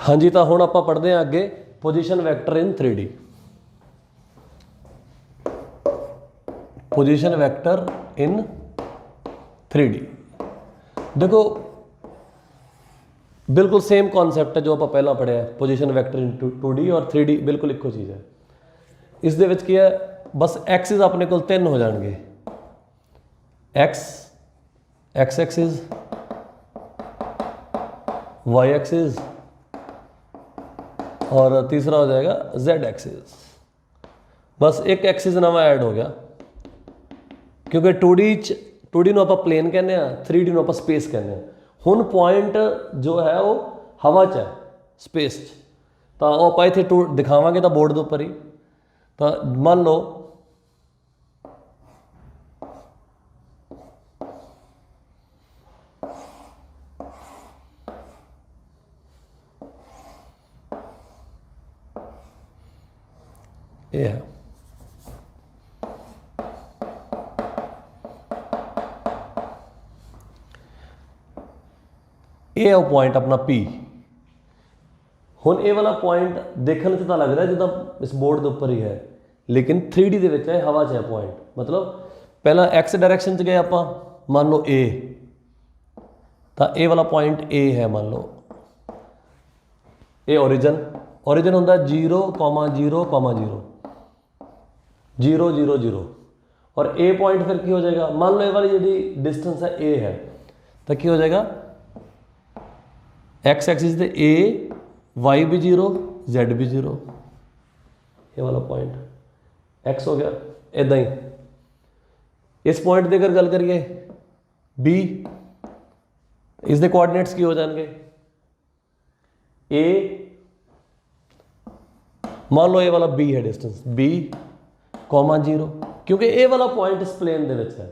हाँ जी, तो हुण आपां पढ़दे हां अगे पोजीशन वैक्टर इन 3D। पोजीशन वैक्टर इन 3D देखो बिल्कुल सेम कॉन्सैप्ट है जो आप पहला पढ़िया पोजीशन वैक्टर इन 2D और 3D बिल्कुल इक्को चीज़ है। इस दे विच की है बस एक्सिस अपने को 3 हो जाएंगे, एक्स एक्सिस, वाई एक्सिस और तीसरा हो जाएगा जेड एक्सिस। बस एक एक्सिस नवा ऐड हो गया क्योंकि 2D ਨੂੰ ਆਪਾਂ प्लेन कहने ਆ 3D ਨੂੰ ਆਪਾਂ स्पेस कहने ਆ। ਹੁਣ पॉइंट जो है वो हवा च है स्पेस च, तो वो आप इतने दिखावे तो बोर्ड के उपर ही। तो मान लो ये है ये है पॉइंट अपना P। हुण ये वाला पॉइंट देखने तो लगता है जिदा इस बोर्ड के उपर ही है, लेकिन 3D के विच है हवा च है पॉइंट। मतलब पहला एक्स डायरैक्शन च गए आप, मान लो ए, तो ये वाला पॉइंट ए है, मान लो ये ओरिजिन होंदा 0,0,0 0 0 0 और ए पॉइंट फिर की हो जाएगा, मान लो ये वाली जी डिस्टेंस है ए है, तो की हो जाएगा एक्स एक्सिस से ए, वाई भी 0, जेड भी 0, ये वाला पॉइंट एक्स हो गया। इदा ही इस पॉइंट की अगर गल करिए बी, इसके कोआर्डिनेट्स की हो जाएंगे ए, मान लो ये वाला बी है डिस्टेंस बी, 0 क्योंकि ये वाला पॉइंट इस प्लेन दे विच है,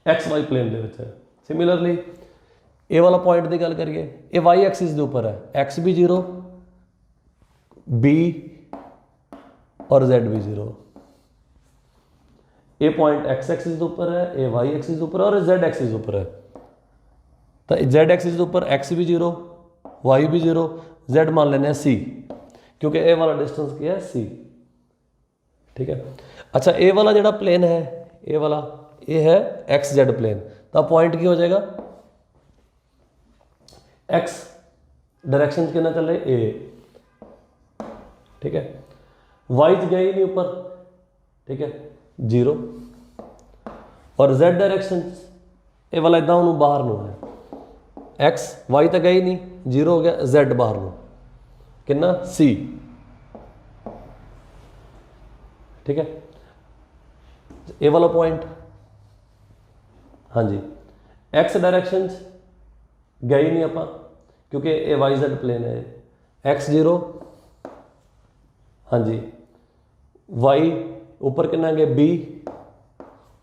एक्स वाई प्लेन दे विच है। सिमिलरली ये वाला पॉइंट की गल करिए ये वाई एक्सिस के उपर है, एक्स भी 0, बी और जेड भी 0। ये पॉइंट एक्स एक्सिस के उपर है, ये वाई एक्सिस के उपर और जेड एक्सिस के उपर है। तो जेड एक्सिस के उपर एक्स भी 0, वाई भी 0, जेड मान लेने सी क्योंकि ये वाला डिस्टेंस क्या है सी। ठीक है। अच्छा ये वाला जो प्लेन है ये वाला ये है एक्स जेड प्लेन, तो पॉइंट की हो जाएगा एक्स डायरेक्शन कितना चल रहा है ए। ठीक है। वाई च गया ही नहीं ऊपर, ठीक है 0 और जेड डायरेक्शन ये वाला इदा उन्होंने बाहर नो है, एक्स वाई तो गया ही नहीं 0 हो गया, जेड बाहर नो कितना सी। ठीक है। ये वाला पॉइंट हाँ जी एक्स डायरेक्शन गए ही नहीं आप क्योंकि ये वाई जेड प्लेन है, एक्स 0 हाँ जी, वाई ऊपर कितना गया बी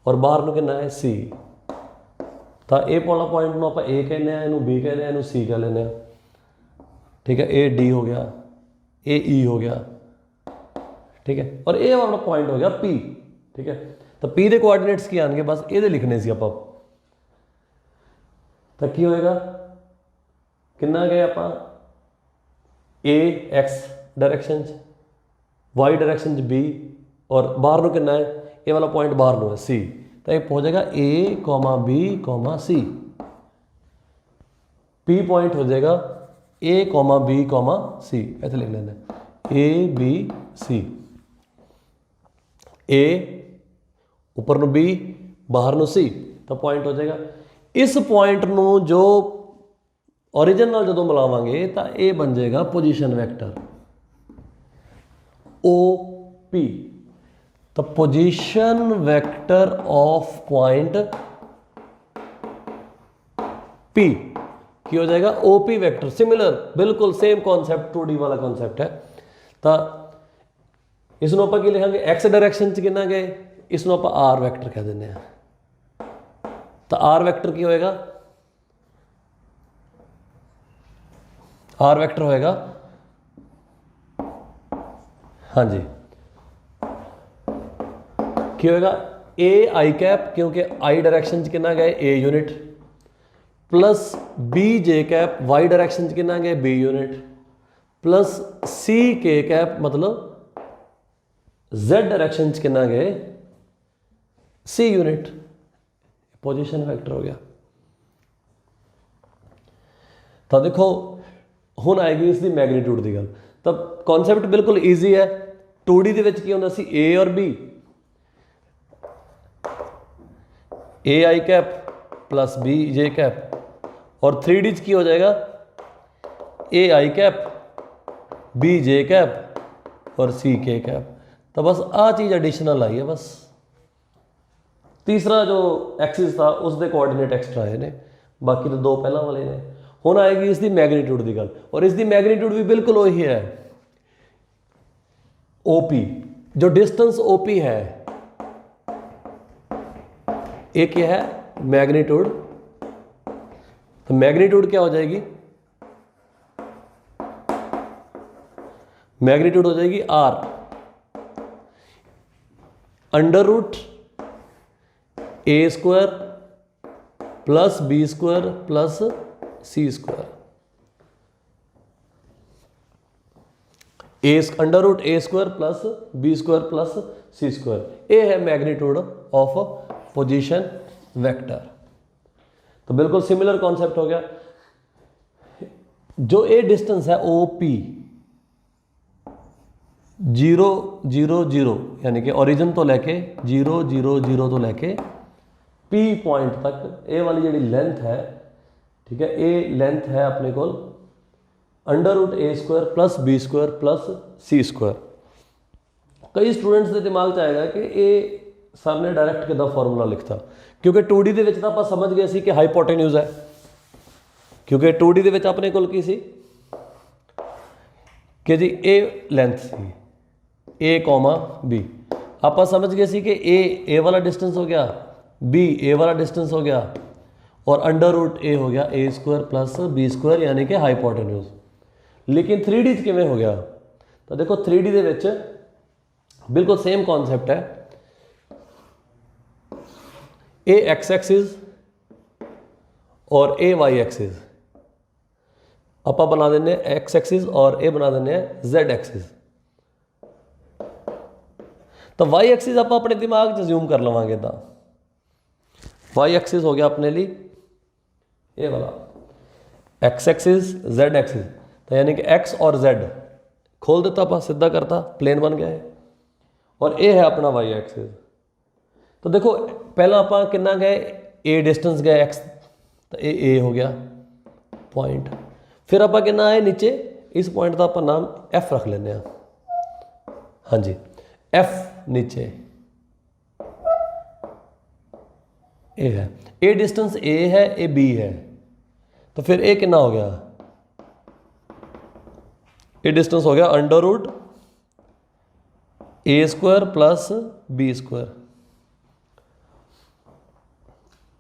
और बाहर में कितना है सी। तो ये वाला पॉइंट में आप ए कहने हैं, इनू बी कहने हैं, इनू सी कह लेने। ठीक है। ए डी हो गया, ए ई हो गया। ठीक है। और ये वाला पॉइंट हो गया पी। ठीक है। तो पी के कोआर्डिनेट्स की आएंगे बस ये लिखने से आप तो की होएगा कितना गए आप A x direction y direction B और बाहर नो कितना है ये वाला पॉइंट बाहर नो है सी। तो ये पहुंच जाएगा ए कॉमा बी कॉमा सी। पी पॉइंट हो जाएगा ए कॉमा बी कॉमा सी, ऐसे लिख लेना ए बी सी। ए ऊपर नो बी बाहर नो सी, तो पॉइंट हो जाएगा। इस पॉइंट नो जो ओरिजिन नाल जो मिलावांगे तो ये बन जाएगा पोजीशन वैक्टर ओ पी। तो position vector of point P की हो जाएगा ओ पी वैक्टर। सिमिलर बिल्कुल सेम कॉन्सैप्ट 2D वाला कॉन्सैप्ट है। तो इसनों आप की लिखांगे एक्स डायरेक्शन च कितना गए, इसनों आप आर वैक्टर कह देने हैं। तो आर वैक्टर की होएगा, आर वैक्टर होएगा हाँ जी की होएगा ए आई कैप क्योंकि आई डायरेक्शन च कितना गए A unit, plus B J cap Y direction च कितना गया बी यूनिट प्लस सी के कैप मतलब जेड डायरैक्शन च कितना गए सी यूनिट पोजीशन वैक्टर हो गया। तो देखो ਹੁਣ आएगी इसकी मैग्नीट्यूड की गल। तो कॉन्सैप्ट बिल्कुल ईजी है। 2D ਦੇ ਵਿੱਚ ਕੀ ਹੁੰਦਾ ਸੀ A और B A I cap plus B J cap और 3D च की हो जाएगा A I cap B J cap और सी के कैप। तो बस आ चीज़ एडिशनल आई है बस। तीसरा जो एक्सिस था उसके कोऑर्डिनेट एक्स्ट्रा आए ने बाकी तो दो पहला वाले ने। हुण आएगी इसकी मैग्नीट्यूड की गल और इसकी मैग्नीट्यूड भी बिल्कुल वही है ओपी जो डिस्टेंस ओपी है एक क्या है मैग्नीट्यूड। तो मैग्नीट्यूड क्या हो जाएगी मैग्नीट्यूड हो जाएगी R under root A square plus B square plus C square A under root A square plus B square plus C square. ये है मैग्नीट्यूड ऑफ पोजीशन वेक्टर। तो बिल्कुल सिमिलर कॉन्सेप्ट हो गया। जो ए डिस्टेंस है ओ पी 0 0 0 यानी कि ओरिजिन तो लैके 0 0 0 तो लैके पी पॉइंट तक ए वाली जी लेंथ है ठीक है ए लेंथ है अपने को under root A square plus B square plus C square. कई स्टूडेंट्स के दिमाग च आएगा कि ये सर ने डायरैक्ट किदा फॉर्मूला लिखता क्योंकि 2D ਦੇ ਵਿੱਚ ਤਾਂ ਆਪਾਂ समझ गए सी कि हाइपोटेन्यूज है क्योंकि 2D ਦੇ ਵਿੱਚ अपने को की सी कि जी ए लेंथ सी ए कॉमा बी आप समझ गए सी कि ए वाला डिस्टेंस हो गया बी ए वाला डिस्टेंस हो गया और अंडर रूट ए हो गया A square plus B square यानी कि हाइपोटेन्यूज। लेकिन 3D च किवें हो गया तो देखो 3D ਦੇ ਵਿੱਚ बिल्कुल सेम कॉन्सेप्ट है ए एक्स एक्सिस और ए वाई एक्सिस आप बना देने एक्स एक्सिस और ए बना देने जेड एक्सिस। तो वाई एक्सिस आप अपने दिमाग च ज्यूम कर लवांगे तो वाई एक्सिस हो गया अपने लिए ये वाला एक्स एक्सिस जेड एक्सिस। तो यानी कि एक्स और जेड खोल देता आप सीधा करता प्लेन बन गया है और ए है अपना वाई एक्सिस। तो देखो पहला आप कितना गए ए डिस्टेंस गए एक्स तो ए हो गया पॉइंट फिर आप कितना आए नीचे इस पॉइंट का आप नाम एफ रख लें हाँ जी एफ नीचे ए है ए डिस्टेंस ए है ए बी है तो फिर ए कितना हो गया ए डिस्टेंस हो गया under root A square plus B square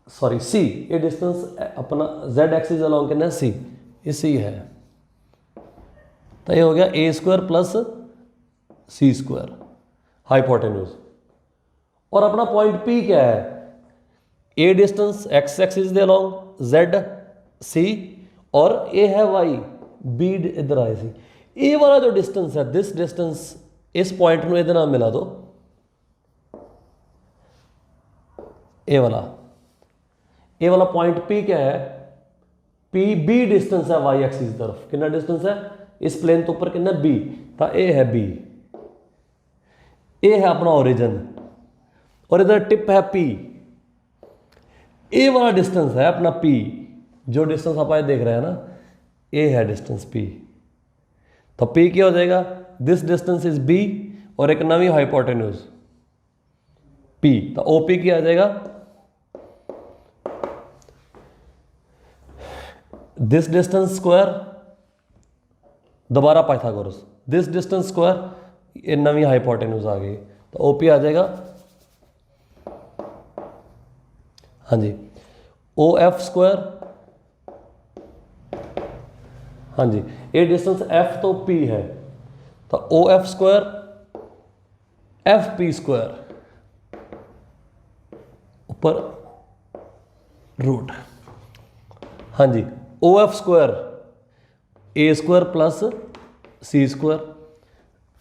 sorry C A distance अपना जेड एक्सिस अलॉन्ग कितना सी ये सी है तो ये हो गया A square plus C square hypotenuse. और अपना पॉइंट पी क्या है ए डिस्टेंस एक्स एक्सिस दे अलॉन्ग जेड सी और ए है वाई बी इधर आए सी ए वाला जो डिस्टेंस है दिस डिस्टेंस इस पॉइंट में इधर मिला दो ए वाला पॉइंट पी क्या है पी बी डिस्टेंस है वाई एक्सिस की तरफ कितना डिस्टेंस है इस प्लेन तो ऊपर कितना बी तो ए है बी ए है अपना ओरिजिन और इधर टिप है पी ए वाला डिस्टेंस है अपना पी जो डिस्टेंस आप देख रहे हैं ना ए है डिस्टेंस पी तो पी क्या हो जाएगा दिस डिस्टेंस इज बी और एक नवी हाइपोटेन्यूज पी तो ओ पी क्या आ जाएगा दिस डिस्टेंस स्क्वायर दोबारा पाइथागोरस दिस डिस्टेंस स्क्वायर ये नवी हाइपोटेन्यूज आ गई तो ओ पी आ जाएगा हाँ जी ओ एफ स्क्वायर हाँ जी ये डिस्टेंस एफ तो पी है तो O F square F P square ऊपर रूट हाँ जी, O F square A square plus C square,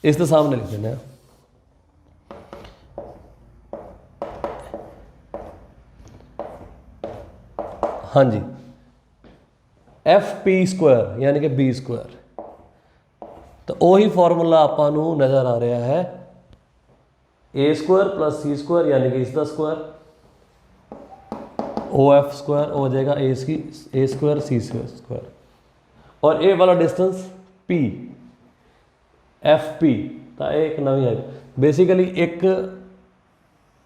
इसके सामने लिख देना। हाँ जी, एफ पी स्क्वायर यानी कि बी स्क्वायर, तो ਉਹੀ ਫਾਰਮੂਲਾ ਆਪਾਂ ਨੂੰ ਨਜ਼ਰ ਆ ਰਿਹਾ ਹੈ ए स्क्वायर प्लस सी स्क्वायर यानी कि इसका स्क्वायर, ओ एफ स्क्वायर हो जाएगा ए स्क्वायर सी स्क्वायर, और ए वाला डिस्टेंस पी एफ पी, तो एक नवी है बेसिकली, एक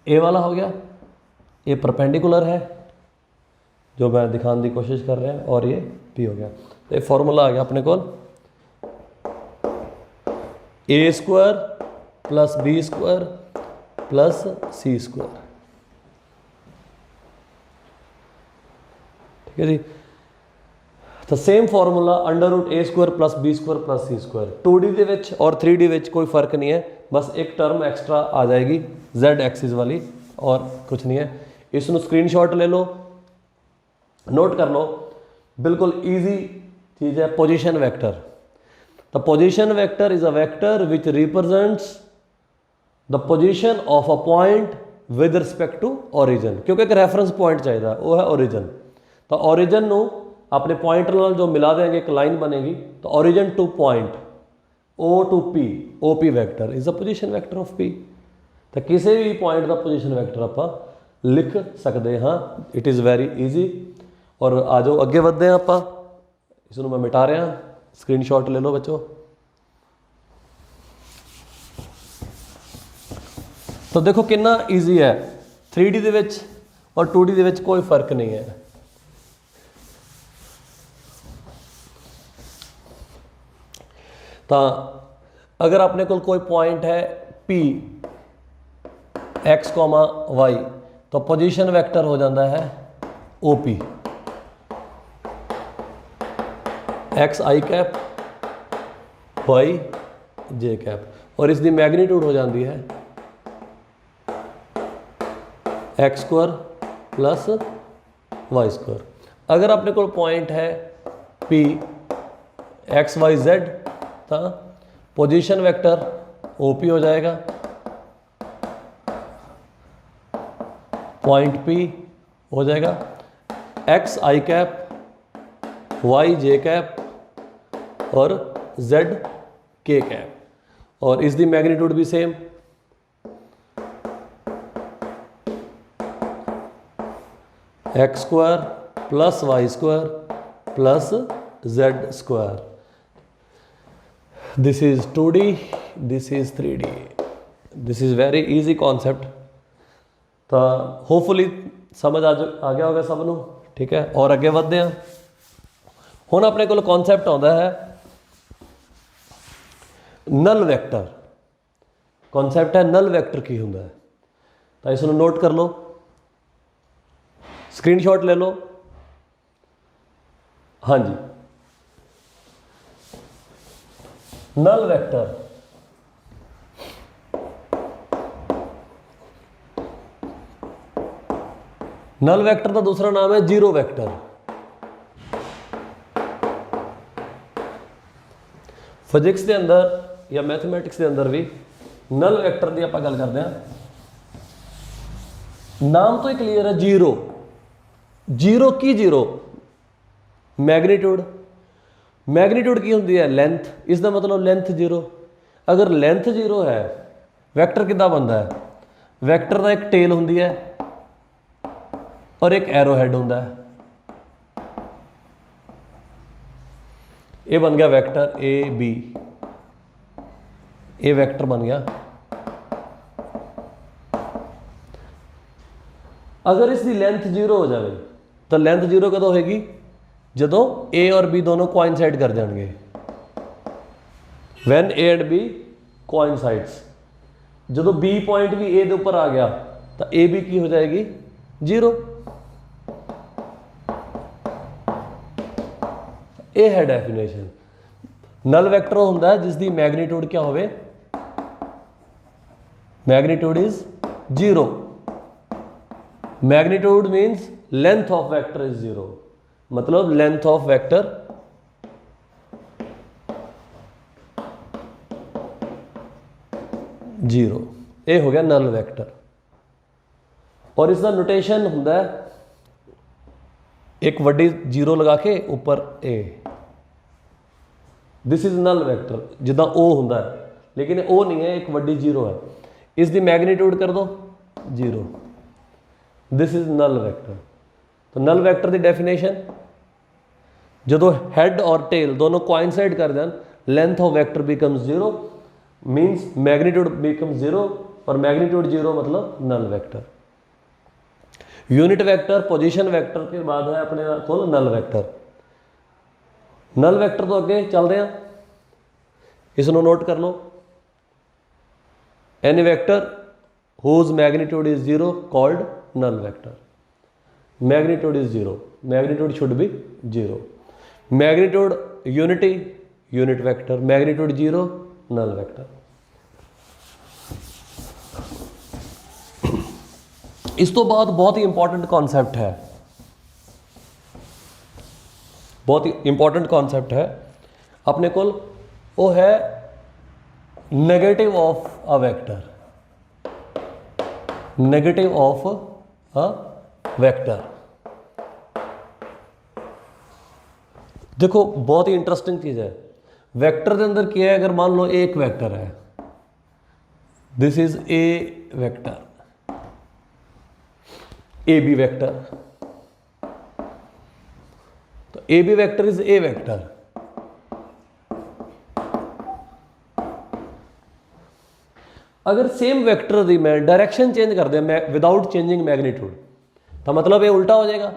ए वाला हो गया, ये परपेंडिकुलर है जो मैं दिखाने की कोशिश कर रहा हूँ, और ये पी हो गया। तो ये फॉर्मूला आ गया अपने को A square plus B square plus C square, ठीक है जी। तो same formula under root A square plus B square plus C square, 2D ਦੇ ਵਿੱਚ और 3D ਵਿੱਚ कोई फ़र्क नहीं है, बस एक टर्म एक्स्ट्रा आ जाएगी z एक्सिस वाली, और कुछ नहीं है। इसको स्क्रीनशॉट ले लो, नोट कर लो, बिल्कुल ईजी चीज़ है। Position vector, the position vector is a vector which represents the position of a point with respect to origin, क्योंकि एक रेफरेंस पॉइंट चाहिए वो है ओरिजिन। तो ओरिजिन ਨੂੰ अपने पॉइंट नाल जो मिला देंगे, एक लाइन बनेगी, तो origin to point O to P, O P vector is a position vector of P. तो किसी भी पॉइंट का पोजीशन वैक्टर आप लिख सकते हाँ, इट इज़ वेरी ईजी। और आ जाओ अगे बढ़ते हैं, आप इसनों मैं मिटा रहा, स्क्रीनशॉट ले लो बच्चों। तो देखो कितना ईजी है, 3D ਦੇ ਵਿੱਚ और 2D ਦੇ ਵਿੱਚ कोई फर्क नहीं है। तो अगर अपने को कोई पॉइंट है P x, y, तो पोजीशन वेक्टर हो जाता है OP, x i cap y j cap, और इसकी मैग्नीट्यूड हो जाती है X square plus Y square. अगर अपने को पॉइंट है P एक्स वाई जेड, तो पोजीशन वेक्टर OP हो जाएगा, पॉइंट P हो जाएगा X I cap Y J cap और जेड के कैप, और इसकी मैग्नीट्यूड भी same, X square plus Y square plus Z square. This is 2D, this is 3D, this is very easy concept. तो hopefully समझ आ गया होगा सबनों, ठीक है। और अगे बढ़ते हैं, हुण अपने को कॉन्सेप्ट आता है नल वैक्टर। कॉन्सेप्ट है नल वैक्टर की होंदा है, तो इसनों नोट कर लो, स्क्रीनशॉट ले लो। हाँ जी, नल वेक्टर नल वेक्टर का दूसरा नाम है जीरो वेक्टर। फिजिक्स के अंदर या मैथमेटिक्स के अंदर भी नल वेक्टर की आप गल करते हैं, नाम तो ही क्लीयर है, जीरो। जीरो की जीरो मैग्नीट्यूड, मैग्नीट्यूड की होंगी है लेंथ, इसका मतलब लेंथ जीरो। अगर लेंथ जीरो है वैक्टर कितना बनता है, वैक्टर का एक टेल होंगी है और एक एरो हेड होंदा है, ये बन गया वैक्टर ए बी, ये वैक्टर बन गया। अगर इसकी लेंथ जीरो हो जाए तो लेंथ जीरो कदों होगी, जदों ए और बी दोनों कोइंसाइड कर जाएंगे, when A and B coincides. जदों बी पॉइंट भी ए के ऊपर आ गया तो ए बी की हो जाएगी जीरो। ये है डेफिनेशन। नल वैक्टर होंदा है जिसकी मैग्नीट्यूड क्या होवे, magnitude is zero. Magnitude means length of vector is zero. मतलब लेंथ ऑफ वेक्टर जीरो, ये हो गया नल वेक्टर। और इसका नोटेशन होंदा है एक वड्डी जीरो लगा के ऊपर ए, दिस इज नल वेक्टर, जिदा ओ होंदा है, लेकिन ओ नहीं है, एक वड्डी जीरो है। इसकी मैग्नीट्यूड कर दो zero, this is null vector. तो नल वेक्टर की डेफिनेशन, जो हैड और टेल दोनों कोइंसाइड कर then, length of vector becomes zero, means magnitude becomes zero, और मैग्नीट्यूड जीरो मतलब null vector. Unit vector position vector के बाद है अपने को नल वेक्टर। नल वेक्टर तो अगे चलते हैं, इसनों नोट कर लो। Any vector whose magnitude is zero called null vector. Magnitude is zero, magnitude should be zero. Magnitude unity, unit vector, magnitude zero, null vector. इस तो बाद बहुत ही इंपॉर्टेंट कॉन्सेप्ट है, बहुत ही इंपॉर्टेंट कॉन्सेप्ट है अपने को, वो है negative of a vector. Negative of a vector, देखो बहुत ही इंटरेस्टिंग चीज है। वेक्टर के अंदर क्या है, अगर मान लो एक वेक्टर है, this is a vector, A B vector, तो A B vector is a vector. अगर सेम वेक्टर दी मैं डायरेक्शन चेंज कर दिया मैं विदाउट चेंजिंग मैग्नीट्यूड, तो मतलब ये उल्टा हो जाएगा।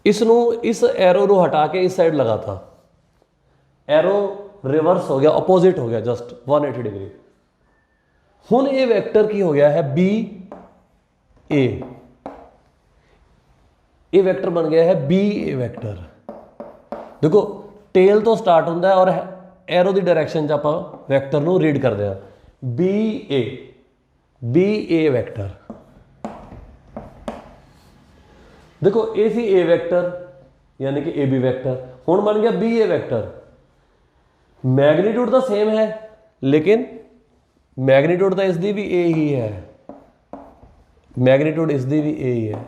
इसनों इस एरो को हटा के इस साइड लगा था, एरो रिवर्स हो गया, अपोजिट हो गया जस्ट 180 डिग्री। हुण ये वेक्टर की हो गया है बी ए, ये वेक्टर बन गया है बी ए वेक्टर। देखो टेल तो स्टार्ट होंदा है और एरो की डायरेक्शन आप वैक्टर नूं रीड करते हैं, बी ए वैक्टर। देखो ए सी ए वैक्टर यानी कि ए बी वैक्टर, हुण बन गया बी ए वैक्टर। मैग्नीट्यूड तो सेम है, लेकिन मैग्नीट्यूड तो इसकी भी ए ही है, मैग्नीट्यूड इसकी भी ए ही है,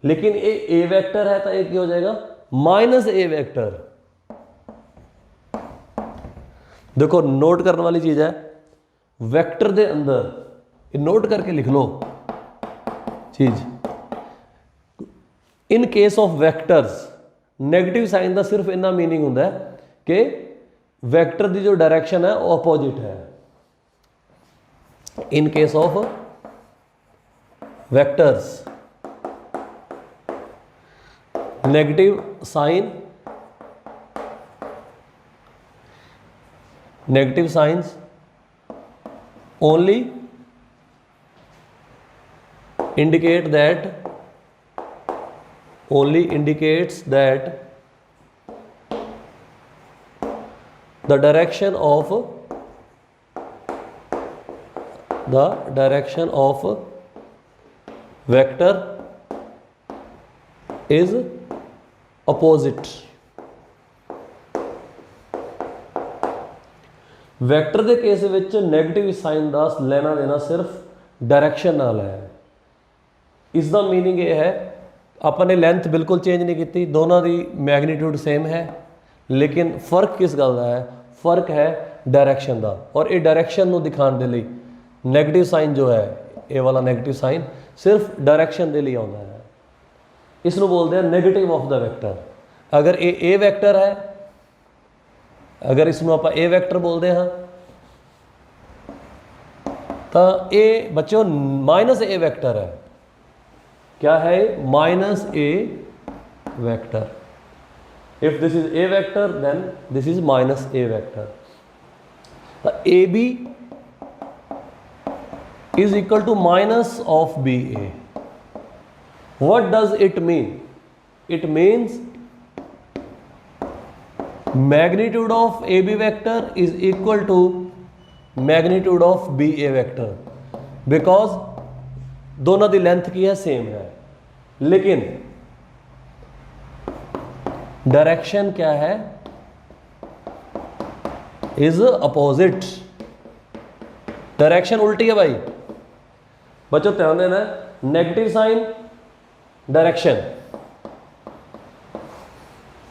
लेकिन ये ए वैक्टर है तो ये क्या हो जाएगा, माइनस ए वैक्टर। देखो नोट करने वाली चीज है, वेक्टर के अंदर ये नोट करके लिख लो चीज, in case of vectors negative sign का सिर्फ इन्ना मीनिंग होंदा है कि वेक्टर की जो डायरेक्शन है वो अपोजिट है। In case of vectors negative sign, negative signs only indicates that the direction of vector is opposite। Vector के केस विच नैगेटिव साइन का लेना देना सिर्फ डायरैक्शन नाल है। इसका मीनिंग ये है, आपने लेंथ बिल्कुल चेंज नहीं की, दोनों की मैग्नीट्यूड सेम है, लेकिन फर्क किस गल का है, फर्क है डायरैक्शन का। और ये डायरैक्शन को दिखाने के लिए नैगेटिव साइन जो है, ये वाला नैगेटिव साइन सिर्फ डायरैक्शन के लिए आता है। इसको बोलते हैं नैगेटिव ऑफ द वैक्टर। अगर ये ए वैक्टर है, अगर इसमें आप ए वैक्टर बोलते हैं तो ए बच्चों माइनस ए वैक्टर है। क्या है, minus A vector. If this is A vector then this is minus A vector. A B is equal to minus of B A. What does it mean? It means magnitude of AB vector is equal to magnitude of BA vector, because दोनों की length की है same है, लेकिन direction क्या है, is opposite. Direction उल्टी है भाई बच्चों, ध्यान देना। Negative sign direction,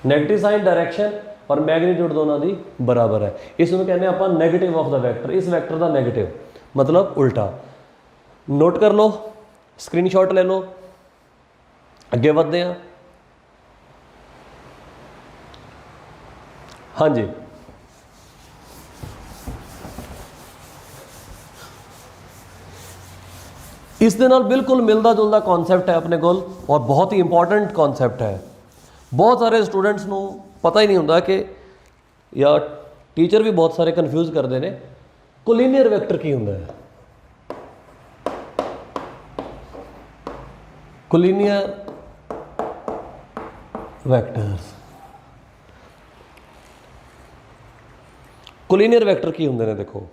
negative sign direction और मैग्नीट्यूड दोनों की बराबर है। इसमें कहने आप नेगेटिव ऑफ द वैक्टर, इस वैक्टर का नेगेटिव मतलब उल्टा। नोट कर लो, स्क्रीनशॉट ले लो, अगे बढ़ते हैं। हाँ जी, इस दे नाल बिल्कुल मिलता जुलता कॉन्सैप्ट है अपने कोल और बहुत ही इंपॉर्टेंट कॉन्सैप्ट है। बहुत सारे स्टूडेंट्स को पता ही नहीं होता कि, या टीचर भी बहुत सारे कन्फ्यूज करते हैं, कोलिनियर वैक्टर की होंगे है। कोलिनियर वैक्टर्स, कोलिनियर वैक्टर की होंगे ने, देखो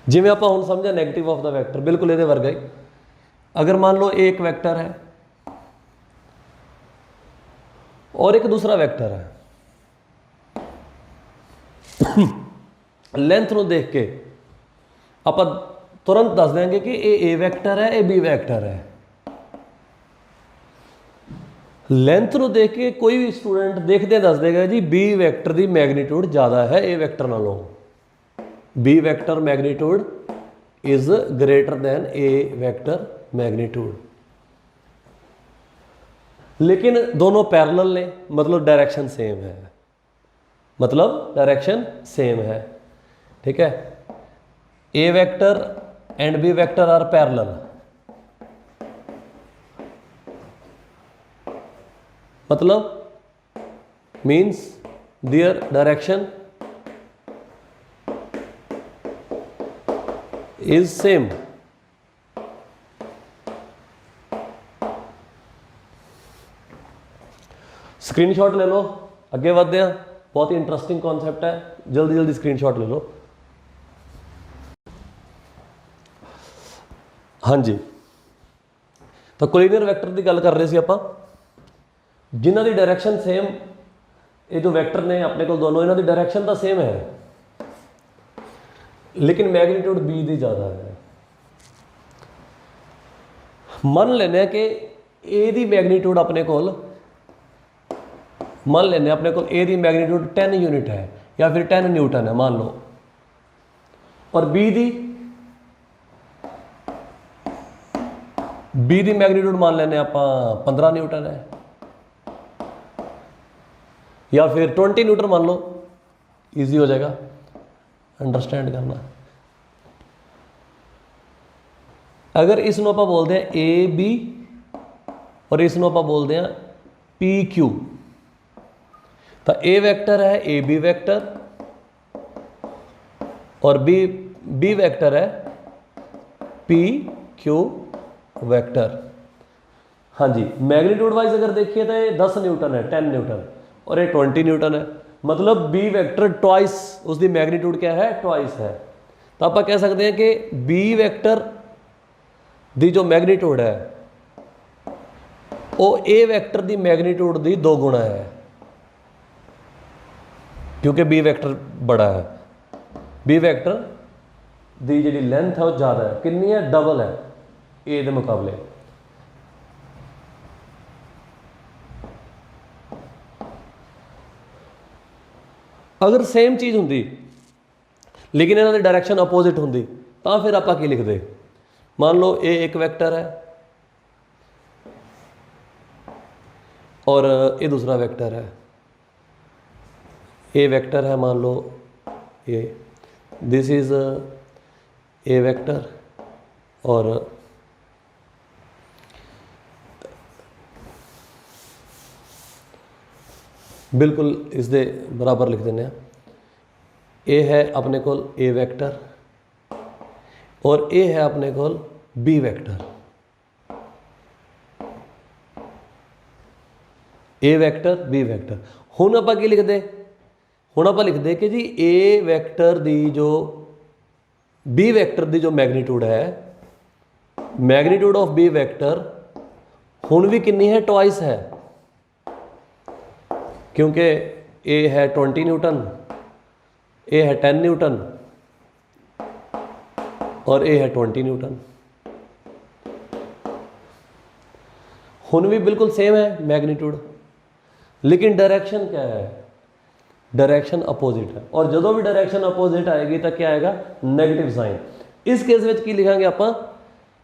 जिमें आप हम समझा नैगेटिव ऑफ द वैक्टर, बिल्कुल ये वर्गा ही। अगर मान लो एक वैक्टर है और एक दूसरा वैक्टर है, लेंथ को देख के आप तुरंत दस देंगे कि ए वैक्टर है, ए बी वैक्टर है। लेंथ को देख के कोई भी स्टूडेंट देखते दस देगा जी बी वैक्टर की मैग्नीट्यूड ज़्यादा है ए वैक्टर नालों, B vector magnitude is greater than A vector magnitude. लेकिन दोनों पैरेलल ने, मतलब डायरेक्शन सेम है, मतलब डायरेक्शन सेम है। ठीक है, A vector and B vector are parallel, मतलब means their direction is same. Screenshot ले लो, अगे बढ़ते हैं। बहुत ही इंटरेस्टिंग कॉन्सेप्ट है, जल्दी जल्दी स्क्रीनशॉट ले लो। हाँ जी, तो कोलिनियर वैक्टर की गल कर रहे थे आप, जिन्हों की डायरेक्शन सेम, ये जो वैक्टर ने अपने को दोनों, इन्हों की डायरेक्शन तो सेम है, लेकिन मैग्नीट्यूड बी की ज़्यादा है। मान लेने कि ए की मैग्नीट्यूड अपने को, मान लेने अपने को ए की मैग्नीट्यूड 10 यूनिट है या फिर 10 न्यूटन है मान लो, और बी की मैग्नीट्यूड मान लेने आप 15 न्यूटन है या फिर 20 न्यूटन मान लो, इजी हो जाएगा अंडरस्टैंड करना। अगर इसनों आप बोलते हैं ए बी और इसनों आप बोलते हैं पी क्यू, तो ए वैक्टर है ए बी वैक्टर और बी वैक्टर है पी क्यू वैक्टर। हाँ जी, मैग्नीट्यूड वाइज अगर देखिए तो ये 10 न्यूटन है, 10 न्यूटन, और ये 20 न्यूटन है, मतलब बी वैक्टर ट्वाइस, उसकी मैग्नीट्यूड क्या है, ट्वाइस है। तो आप कह सकते हैं कि बी वैक्टर दी जो मैग्नीट्यूड है वो ए वैक्टर की मैग्नीट्यूड की 2 गुणा है, क्योंकि बी वैक्टर बड़ा है। बी वैक्टर की जी लेंथ है वो ज़्यादा है, कितनी है, डबल है ए के मुकाबले। अगर सेम चीज़ होंगी लेकिन इन्हों की डायरेक्शन अपोजिट होंगी, तो फिर आप लिखते, मान लो ए एक वैक्टर है और ये दूसरा वेक्टर है, ए वेक्टर है मान लो ए, दिस इज ए वेक्टर और बिल्कुल इस दे बराबर लिख देने। ए है अपने को ए वेक्टर और ए है अपने को बी वेक्टर। ए वैक्टर बी वैक्टर। हुण आपां की लिखते, हुण आपां लिखते कि जी ए वैक्टर दी जो बी वैक्टर दी जो मैग्नीट्यूड है मैग्नीट्यूड ऑफ बी वैक्टर हुण भी कितनी है, ट्वाइस है, क्योंकि ए है 20 न्यूटन, ए है 10 न्यूटन और ए है 20 न्यूटन। हुण भी बिल्कुल सेम है मैग्नीट्यूड, लेकिन डायरेक्शन क्या है, डायरेक्शन अपोजिट है। और जो भी डायरेक्शन अपोजिट आएगी तो क्या आएगा, नेगेटिव साइन। इस केस में की लिखांगे आपां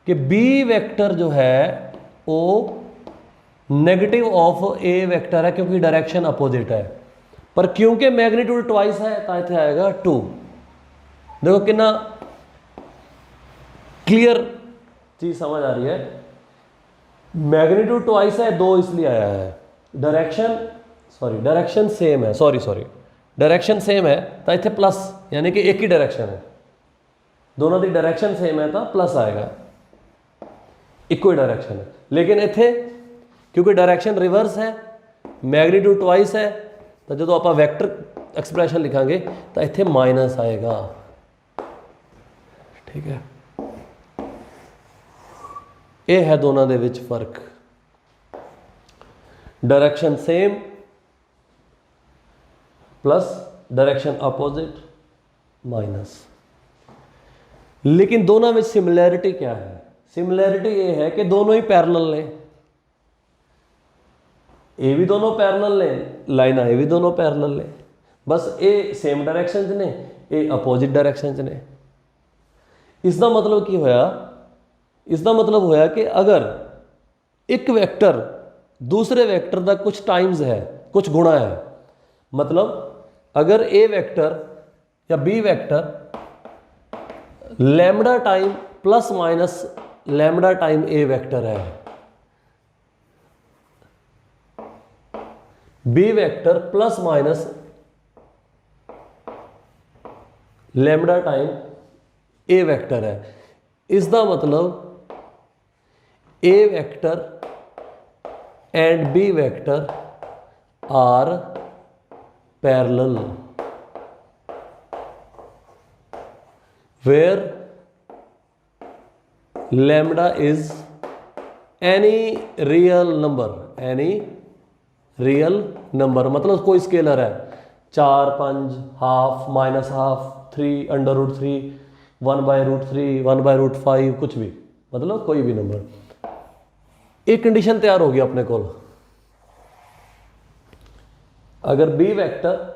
कि बी वैक्टर जो है वो नेगेटिव ऑफ ए वैक्टर है, क्योंकि डायरेक्शन अपोजिट है। पर क्योंकि मैग्नीट्यूड ट्वाइस है तो इत्थे आएगा 2। देखो कितना क्लियर चीज समझ आ रही है। मैग्नीट्यूड ट्वाइस है, 2 इसलिए आया है। डायरेक्शन सेम है, डायरेक्शन सेम है तो इत्थे प्लस, यानी कि एक ही डायरेक्शन है, दोनों की डायरेक्शन सेम है तो प्लस आएगा, इको ही डायरेक्शन है। लेकिन इत्थे क्योंकि डायरेक्शन रिवर्स है, मैग्नीट्यूड ट्वाइस है, तो जो आप वैक्टर एक्सप्रैशन लिखांगे तो इत्थे माइनस आएगा। ठीक है, ये है दोनों दे विच फर्क, direction same plus direction opposite minus. लेकिन दोनों में सिमिलैरिटी क्या है, सिमिलैरिटी ये है कि दोनों ही पैरेलल ने, ये भी दोनों पैरेलल ने, लाइन ये भी दोनों पैरेलल ने, बस ये सेम डायरेक्शन ने, ये अपोजिट डायरेक्शन ने। इसका मतलब की होया, इसका मतलब होया कि अगर एक वेक्टर दूसरे वेक्टर का कुछ टाइम्स है, कुछ गुणा है, मतलब अगर ए वेक्टर या B vector lambda time plus minus lambda time A vector है, B vector plus minus lambda time A vector है, इसका मतलब A vector and B vector are parallel, where lambda is any real number, मतलब कोई scalar है, 4, 5, half, minus half, 3, √3, 1/√3, 1/√5, कुछ भी, मतलब कोई भी नंबर। एक कंडीशन तैयार होगी अपने को, अगर बी वेक्टर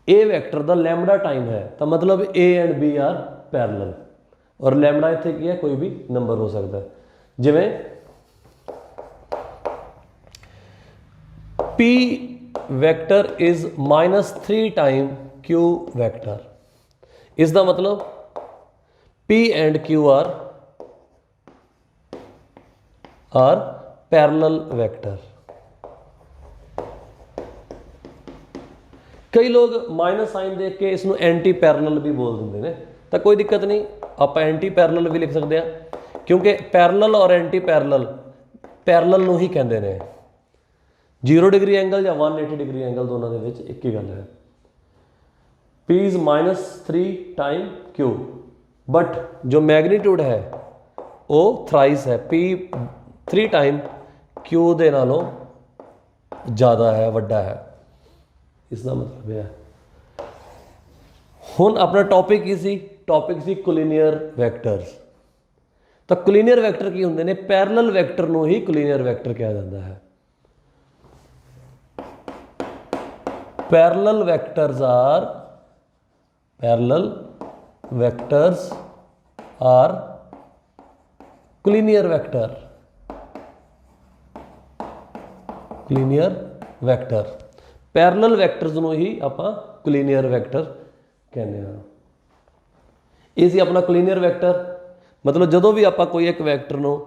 ए वेक्टर का लैम्डा टाइम है तो मतलब A and B are parallel, और लैम्डा इत्थे की है, कोई भी नंबर हो सकता है। जिवें P vector is -3 time Q vector, इसका मतलब P and Q R parallel vector. कई लोग माइनस साइन देख के इसनों एंटी पैरेलल भी बोल देंगे ने, तो कोई दिक्कत नहीं, आप एंटी पैरेलल भी लिख सकते हैं, क्योंकि पैरेलल और एंटी पैरेलल नूं ही कहते हैं। 0 डिग्री एंगल या 180 डिग्री एंगल दोनों के बीच एक ही गल है। P is -3 time Q, but जो मैग्नीट्यूड है वो थ्राइस है, P 3 टाइम Q दे नालों ज़्यादा है, वड्डा है, इसका मतलब है। हुण अपना टॉपिक की सी, टॉपिक सी कोलिनियर वैक्टर्स। तो कोलिनियर वैक्टर की होंगे ने, पैरेलल वैक्टर नूं ही कोलिनियर वैक्टर कहा जाता है। Parallel vectors are collinear vector, parallel vectors नूं ही आपां कोलिनियर वैक्टर कहने हैं। ये सी अपना कोलिनियर वैक्टर, मतलब जो भी आपां कोई एक वैक्टर नूं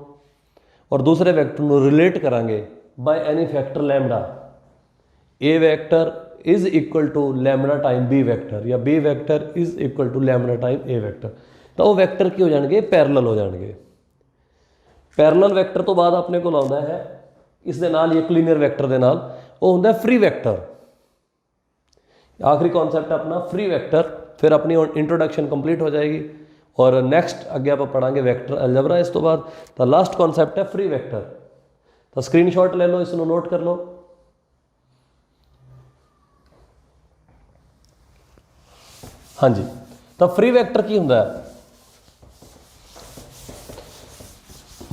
और दूसरे वैक्टर नूं रिलेट करांगे by any factor lambda, A vector is equal to lambda time B vector, या B vector is equal to lambda time A vector, तो वो वैक्टर की हो जाएंगे, पैरेलल हो जाएंगे। पैरेलल वैक्टर तो बाद अपने को आउंदा है इस दे नाल, ये कोलिनियर वैक्टर दे नाल वो हुंदा फ्री वैक्टर। आखिरी कॉन्सैप्ट अपना फ्री वैक्टर, फिर अपनी इंट्रोडक्शन कंप्लीट हो जाएगी और नैक्सट अगे आप पढ़ांगे वैक्टर अलजबरा इस तो बाद। तो लास्ट कॉन्सैप्ट है फ्री वैक्टर। तो स्क्रीनशॉट ले लो, इसनों नोट कर लो। हाँ जी, तो फ्री वैक्टर की हुंदा है?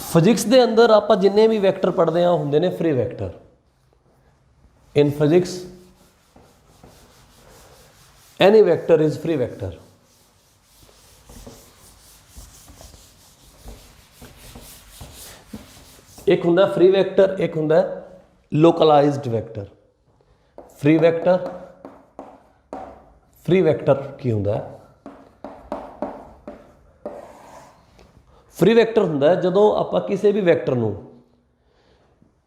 फिजिक्स के अंदर आप जिन्ने भी वैक्टर पढ़ते हैं होंगे ने free vector. In physics any vector is free vector. एक हुंदा फ्री वैक्टर, एक हुंदा लोकलाइज्ड वैक्टर। फ्री वैक्टर की हुंदा है? फ्री वैक्टर हुंदा है जदों आपां किसी भी वैक्टर नूं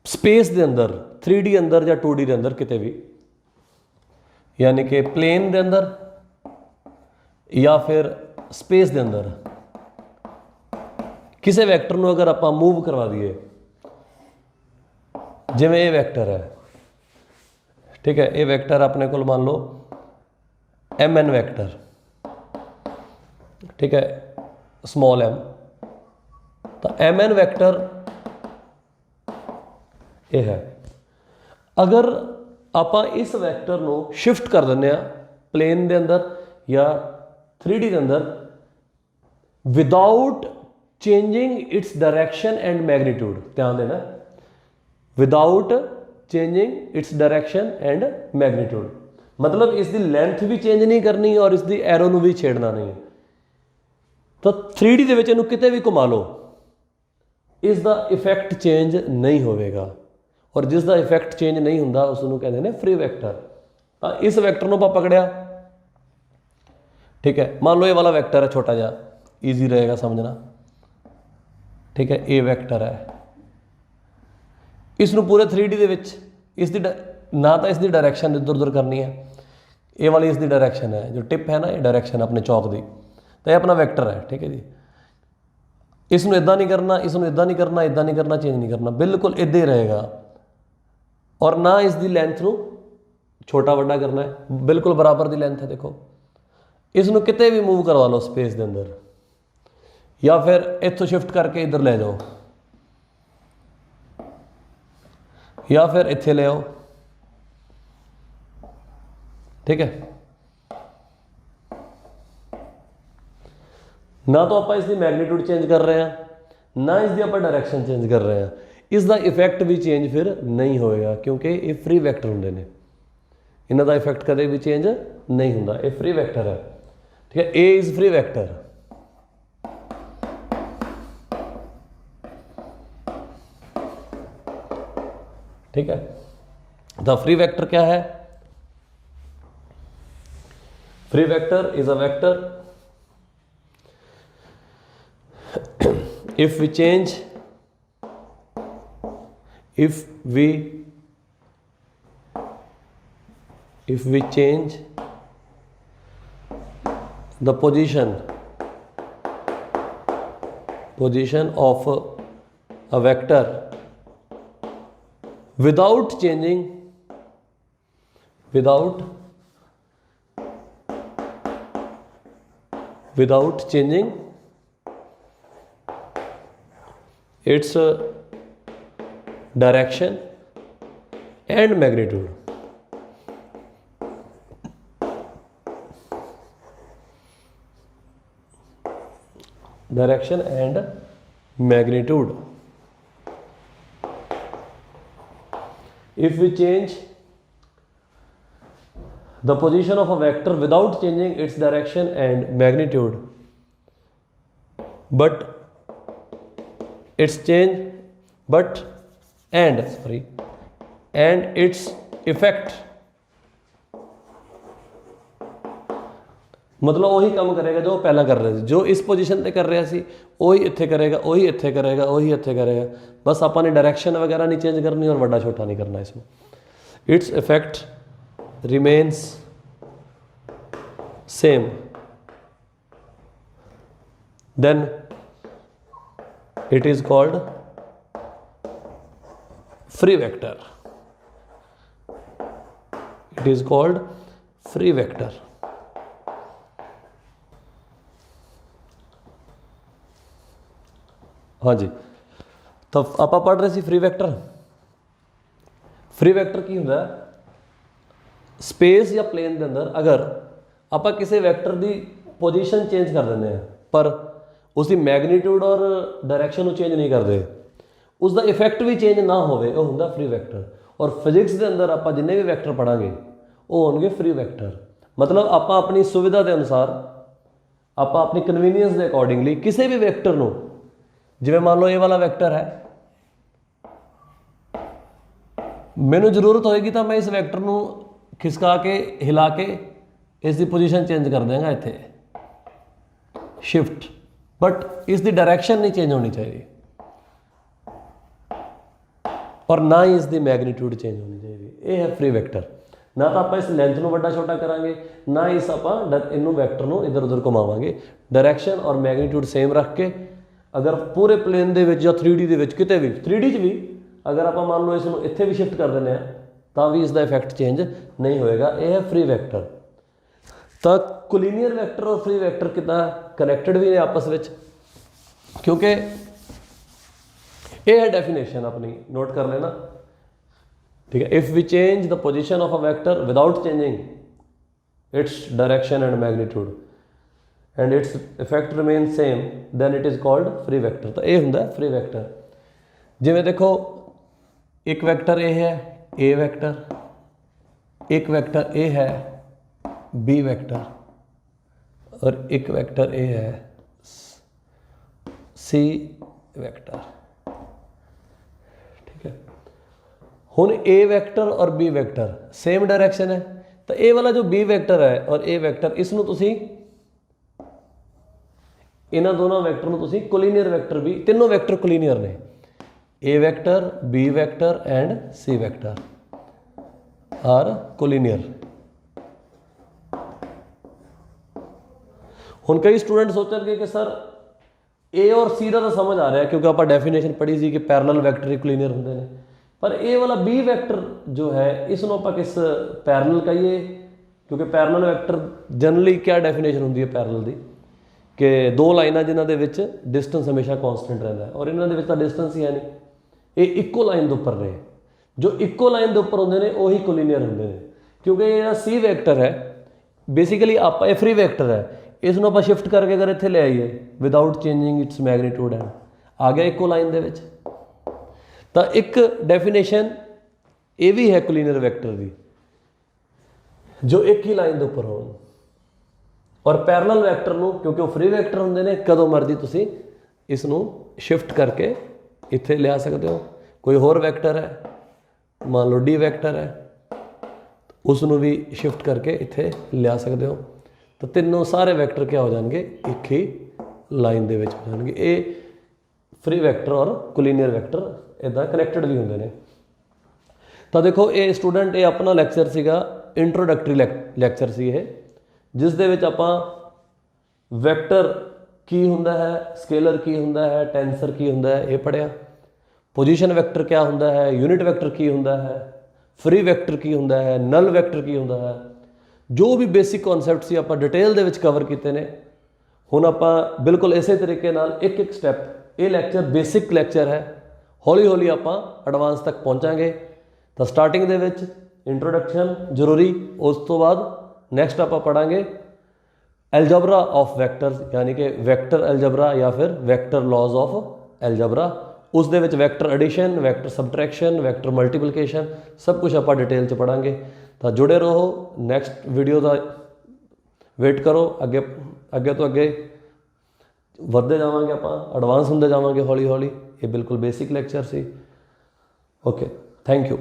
स्पेस दे अंदर 3D अंदर या 2D दे अंदर किते भी, यानी कि प्लेन दे अंदर या फिर स्पेस दे अंदर किसी वैक्टर नूं अगर आपां मूव करवा दईए, जिवें ये वैक्टर है, ठीक है, ये वैक्टर अपने को मान लो MN वैक्टर, ठीक है, स्मॉल m। तो MN वैक्टर ये है। अगर आप इस वैक्टर को शिफ्ट कर दें प्लेन के अंदर या 3D के अंदर without changing its direction and magnitude, ध्यान देना, without changing its direction and magnitude, मतलब इसकी लेंथ भी चेंज नहीं करनी और इसकी एरो भी छेड़ना नहीं। तो 3D ਦੇ ਵਿੱਚ ਇਹਨੂੰ किते भी घुमा लो, इसका इफेक्ट चेंज नहीं होगा, और जिसका इफेक्ट चेंज नहीं होंदा उसनों कहते हैं फ्री वैक्टर। इस वैक्टर को आप पकड़िया, ठीक है, मान लो ये वाला वैक्टर है छोटा जा, ईजी रहेगा समझना, ठीक है, ये वैक्टर है, इसनों पूरे 3D ਦੇ ਵਿੱਚ इसकी ना तो इसकी डायरैक्शन इधर उधर करनी है, ये वाली इसकी डायरैक्शन है, जो टिप है ना ये डायरैक्शन अपने चौक की, तो ये अपना वैक्टर है, ठीक है जी। इसनों इदा नहीं करना, इसनों इदा नहीं करना, इदा नहीं करना, चेंज नहीं करना, बिल्कुल इदा ही रहेगा। और ना इसकी लेंथ को छोटा वड्डा करना है, बिल्कुल बराबर की लेंथ है। देखो इसनों किते भी मूव करवा लो स्पेस के अंदर, या फिर इत्थों शिफ्ट करके इधर ले जाओ, या फिर इत्थे ले आओ, ठीक है। ना तो आप इसकी मैग्नीट्यूड चेंज कर रहे हैं, ना इसकी आप डायरैक्शन चेंज कर रहे हैं, इसका इफेक्ट भी चेंज फिर नहीं होएगा, क्योंकि ये फ्री वैक्टर होंगे ने, इन्हों का इफेक्ट कदे भी चेंज नहीं होंदा, ये फ्री वैक्टर है, ठीक है। ए इज फ्री वैक्टर, ठीक है। द फ्री वैक्टर क्या है? Free vector is a vector if we change the position of a vector without changing its direction and magnitude, direction and magnitude. If we change the position of a vector without changing its direction and magnitude, but its effect, मतलब वही काम करेगा जो पहला कर रहे थे, जो इस पोजीशन पे कर रहा सी वही इत्थे करेगा, वही इत्थे करेगा, वही इत्थे करेगा, बस आपने डायरैक्शन वगैरह नहीं चेंज करनी और बड़ा छोटा नहीं करना इसमें। Its effect remains same, then it is called free vector. It is called free vector. हाँ जी, ਤਾਂ ਆਪਾਂ ਪੜ੍ਹ ਰਹੇ ਸੀ ਫ੍ਰੀ ਵੈਕਟਰ। ਫ੍ਰੀ ਵੈਕਟਰ ਕੀ ਹੁੰਦਾ? ਸਪੇਸ ਜਾਂ ਪਲੇਨ ਦੇ ਅੰਦਰ ਅਗਰ ਆਪਾਂ ਕਿਸੇ ਵੈਕਟਰ ਦੀ ਪੋਜੀਸ਼ਨ ਚੇਂਜ ਕਰ ਦਿੰਦੇ ਹਾਂ ਪਰ ਉਸਦੀ ਮੈਗਨੀਟਿਊਡ ਔਰ ਡਾਇਰੈਕਸ਼ਨ ਨੂੰ ਚੇਂਜ ਨਹੀਂ ਕਰਦੇ, ਉਸ ਦਾ ਇਫੈਕਟ ਵੀ ਚੇਂਜ ਨਾ ਹੋਵੇ, ਉਹ ਹੁੰਦਾ ਫ੍ਰੀ ਵੈਕਟਰ। ਔਰ ਫਿਜ਼ਿਕਸ ਦੇ ਅੰਦਰ ਆਪਾਂ ਜਿੰਨੇ ਵੀ ਵੈਕਟਰ ਪੜਾਂਗੇ ਉਹ ਹੋਣਗੇ ਫ੍ਰੀ ਵੈਕਟਰ। ਮਤਲਬ ਆਪਾਂ ਆਪਣੀ ਸੁਵਿਧਾ ਦੇ ਅਨੁਸਾਰ, ਆਪਾਂ ਆਪਣੀ ਕਨਵੀਨੀਅੰਸ ਦੇ ਅਕੋਰਡਿੰਗਲੀ ਕਿਸੇ ਵੀ ਵੈਕਟਰ ਨੂੰ, ਜਿਵੇਂ ਮੰਨ ਲਓ ਇਹ ਵਾਲਾ ਵੈਕਟਰ ਹੈ, ਮੈਨੂੰ ਜ਼ਰੂਰਤ ਹੋਏਗੀ ਤਾਂ ਮੈਂ ਇਸ ਵੈਕਟਰ ਨੂੰ ਖਿਸਕਾ ਕੇ ਹਿਲਾ ਕੇ ਇਸ ਦੀ ਪੋਜੀਸ਼ਨ ਚੇਂਜ ਕਰ ਦੇਵਾਂਗਾ ਇੱਥੇ, ਸ਼ਿਫਟ, ਬਟ ਇਸ ਦੀ ਡਾਇਰੈਕਸ਼ਨ ਨਹੀਂ ਚੇਂਜ ਹੋਣੀ ਚਾਹੀਦੀ ਔਰ ਨਾ ਹੀ ਇਸ ਦੀ ਮੈਗਨੀਟਿਊਡ ਚੇਂਜ ਹੋਣੀ ਚਾਹੀਦੀ। ਇਹ ਹੈ ਫ੍ਰੀ ਵੈਕਟਰ। ਨਾ ਤਾਂ ਆਪਾਂ ਇਸ ਲੈਂਥ ਨੂੰ ਵੱਡਾ ਛੋਟਾ ਕਰਾਂਗੇ, ਨਾ ਇਸ ਆਪਾਂ ਇਹਨੂੰ ਵੈਕਟਰ ਨੂੰ ਇੱਧਰ ਉੱਧਰ ਘੁਮਾਵਾਂਗੇ। ਡਾਇਰੈਕਸ਼ਨ ਔਰ ਮੈਗਨੀਟਿਊਡ ਸੇਮ ਰੱਖ ਕੇ ਅਗਰ ਪੂਰੇ ਪਲੇਨ ਦੇ ਵਿੱਚ ਜਾਂ 3D ਦੇ ਵਿੱਚ ਕਿਤੇ ਵੀ, 3D 'ਚ ਵੀ ਅਗਰ ਆਪਾਂ ਮੰਨ ਲਓ ਇਸ ਨੂੰ ਇੱਥੇ ਵੀ ਸ਼ਿਫਟ ਕਰ ਦਿੰਦੇ ਹਾਂ ਤਾਂ ਵੀ ਇਸ ਦਾ ਇਫੈਕਟ ਚੇਂਜ ਨਹੀਂ ਹੋਏਗਾ। ਇਹ ਹੈ ਫ੍ਰੀ ਵੈਕਟਰ। ਤਾਂ ਕੋਲੀਨੀਅਰ ਵੈਕਟਰ ਔਰ ਫ੍ਰੀ ਵੈਕਟਰ ਕਿੱਦਾਂ ਕਨੈਕਟਡ ਵੀ ਨੇ ਆਪਸ ਵਿੱਚ, ਕਿਉਂਕਿ ਇਹ ਹੈ ਡੈਫੀਨੇਸ਼ਨ ਆਪਣੀ, ਨੋਟ ਕਰ ਲੈਣਾ, ठीक है। If we change the position of a vector without changing its direction and magnitude and its effect remain same then it is called free vector. तो ये होंगे फ्री वैक्टर। जिमें देखो एक वैक्टर ए है ए वैक्टर, एक vector A है B vector और एक वैक्टर ए है सी वैक्टर। ठीक है। हुण ए वैक्टर और बी वैक्टर सेम डायरैक्शन है, तो ए वाला जो बी वैक्टर है और ए वैक्टर इसनूं तुसीं इन्हां दोनों वैक्टर नूं तुसीं कोलीनियर वैक्टर भी, तीनों वैक्टर कोलीनियर ने, A vector B vector and C vector are collinear. हुण कई स्टूडेंट सोचणगे कि सर ए और सी का तो समझ आ रहा है क्योंकि आप डेफिनेशन पढ़ी सी कि पैरेलल वैक्टर ही कोलीनियर होंदे ने, पर ए वाला बी वैक्टर जो है इसनों आपां किस पैरेलल कहिए, क्योंकि पैरेलल वैक्टर जनरली क्या डेफिनेशन होंदी है पैरेलल दी कि दो लाइनां जिन्हां दे विच डिस्टेंस हमेशा कॉन्सटेंट रहिंदा है और इन्हां दे विच तां डिस्टेंस ही है नहीं, ये इक्को लाइन दे उपर ने, जो इक्को लाइन दे उपर होंदे ने उही कोलीनियर होंदे ने। क्योंकि ये सी वैक्टर है बेसिकली आप फ्री वैक्टर है, इसनों आपां शिफ्ट करके अगर इत्थे ले आईए without changing its magnitude and आ गया इक्को लाइन दे विच। तो एक डेफिनेशन ये भी है कोलीनियर वैक्टर की जो एक ही लाइन के उपर हो, और पैरेलल वैक्टर नूं क्योंकि वो फ्री वैक्टर होंदे ने कदों मर्जी तुसीं इसनूं शिफ्ट करके इत्थे लिया सकते हो। कोई होर वैक्टर है मान लो डी वैक्टर है उसनूं भी शिफ्ट करके इत्थे लिया सकते हो, तो तीनों सारे वैक्टर क्या हो जाएंगे एक ही लाइन दे विच हो जाएंगे। ये फ्री वैक्टर और कोलीनियर वैक्टर इदां कनैक्टड भी होंदे ने। तो देखो ये स्टूडेंट ये अपना लैक्चर सीगा इंट्रोडक्टरी लैक्चर सी ये, जिस दे विच आपां वैक्टर की हुंदा है, स्केलर की हुंदा है, टेंसर की हुंदा है ये पढ़िया, पोजीशन वैक्टर क्या हुंदा है, यूनिट वैक्टर की हुंदा है, फ्री वैक्टर की हुंदा है, नल वैक्टर की हुंदा है, जो भी बेसिक कॉन्सैप्ट सी आपां डिटेल दे विच कवर कीते ने। हुण आपां बिल्कुल इसे तरीके नाल एक एक स्टैप, ये लैक्चर बेसिक लैक्चर है, हौली हौली आपां एडवांस तक पहुँचांगे। तो स्टार्टिंग दे विच इंट्रोडक्शन जरूरी, उस तो बाद नैक्सट आपां पढ़ांगे एलजबरा ऑफ वैक्टर्स, यानी कि वैक्टर एलजबरा या फिर वैक्टर लॉज ऑफ एलजबरा। उस दे विच vector addition, vector subtraction, vector multiplication सब कुछ आपां डिटेल च पढ़ांगे। तो जुड़े रहो, नैक्सट वीडियो का वेट करो, अगे अगे तो अगे वधदे जावांगे, आपां एडवांस हुंदे जावांगे हौली हौली। ये बिल्कुल बेसिक लैक्चर सी। Okay, thank you.